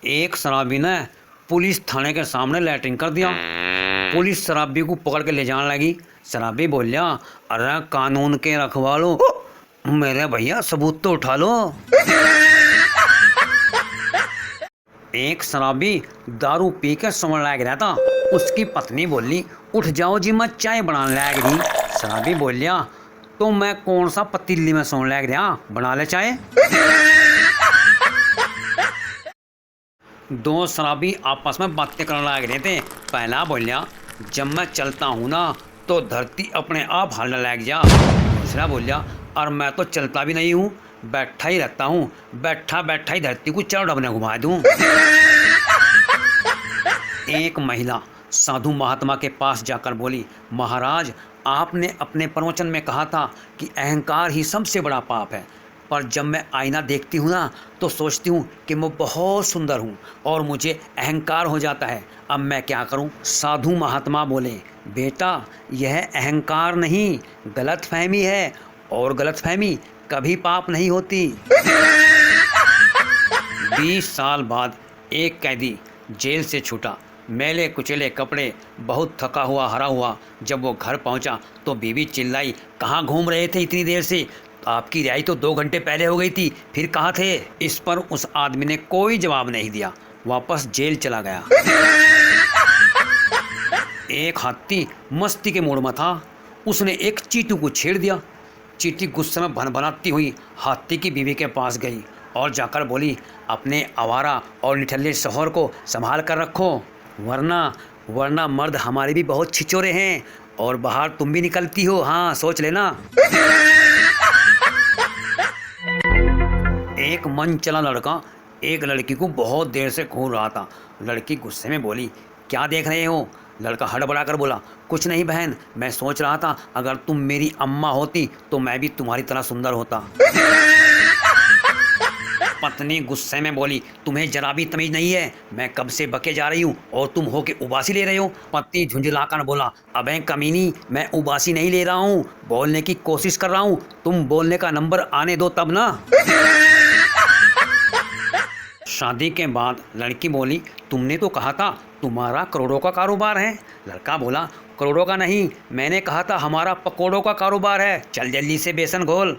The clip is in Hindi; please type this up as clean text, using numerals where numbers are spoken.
एक शराबी ने पुलिस थाने के सामने लैट्रिन कर दिया। पुलिस शराबी को पकड़ के ले जाने लगी। शराबी बोलिया, अरे कानून के रखवालो, मेरे भैया सबूत तो उठा लो। एक शराबी दारू पी के सोने लग रहा था। उसकी पत्नी बोली, उठ जाओ जी, मैं चाय बनाने लग रही। शराबी बोलिया, तो मैं कौन सा पतीली में सोने लग रहा, बना ले चाय। दो शराबी आपस में बातें करने लग रहे थे। पहला बोलिया, जब मैं चलता हूँ ना तो धरती अपने आप हिलने लग जा। दूसरा बोलिया, और मैं तो चलता भी नहीं हूँ, बैठा ही रहता हूँ, बैठा बैठा ही धरती को चारों डबने घुमा दूँ। एक महिला साधु महात्मा के पास जाकर बोली, महाराज, आपने अपने प्रवचन में कहा था कि अहंकार ही सबसे बड़ा पाप है, पर जब मैं आईना देखती हूँ ना तो सोचती हूँ कि मैं बहुत सुंदर हूँ और मुझे अहंकार हो जाता है। अब मैं क्या करूँ? साधु महात्मा बोले, बेटा, यह अहंकार नहीं, गलतफहमी है, और गलतफहमी कभी पाप नहीं होती। 20 साल बाद एक कैदी जेल से छूटा। मैले कुचले कपड़े, बहुत थका हुआ हरा हुआ। जब वो घर पहुंचा तो बीवी चिल्लाई, कहाँ घूम रहे थे इतनी देर से? आपकी रिहाई तो 2 घंटे पहले हो गई थी, फिर कहाँ थे? इस पर उस आदमी ने कोई जवाब नहीं दिया, वापस जेल चला गया। एक हाथी मस्ती के मूड में था। उसने एक चींटी को छेड़ दिया। चींटी गुस्से में भनभनाती हुई हाथी की बीवी के पास गई और जाकर बोली, अपने आवारा और निठल्ले शौहर को संभाल कर रखो, वरना मर्द हमारे भी बहुत छिचोरे हैं और बाहर तुम भी निकलती हो, हाँ सोच लेना। एक मन चला लड़का एक लड़की को बहुत देर से घूर रहा था। लड़की गुस्से में बोली, क्या देख रहे हो? लड़का हड़बड़ा कर बोला, कुछ नहीं बहन, मैं सोच रहा था अगर तुम मेरी अम्मा होती तो मैं भी तुम्हारी तरह सुंदर होता। पत्नी गुस्से में बोली, तुम्हें जरा भी तमीज नहीं है? मैं कब से बके जा रही हूँ और तुम हो के उबासी ले रहे हो। पति झुंझलाकर बोला, अबे कमीनी, मैं उबासी नहीं ले रहा हूँ, बोलने की कोशिश कर रहा हूँ, तुम बोलने का नंबर आने दो तब ना। शादी के बाद लड़की बोली, तुमने तो कहा था तुम्हारा करोड़ों का कारोबार है। लड़का बोला, करोड़ों का नहीं, मैंने कहा था हमारा पकोड़ों का कारोबार है, चल जल्दी से बेसन घोल।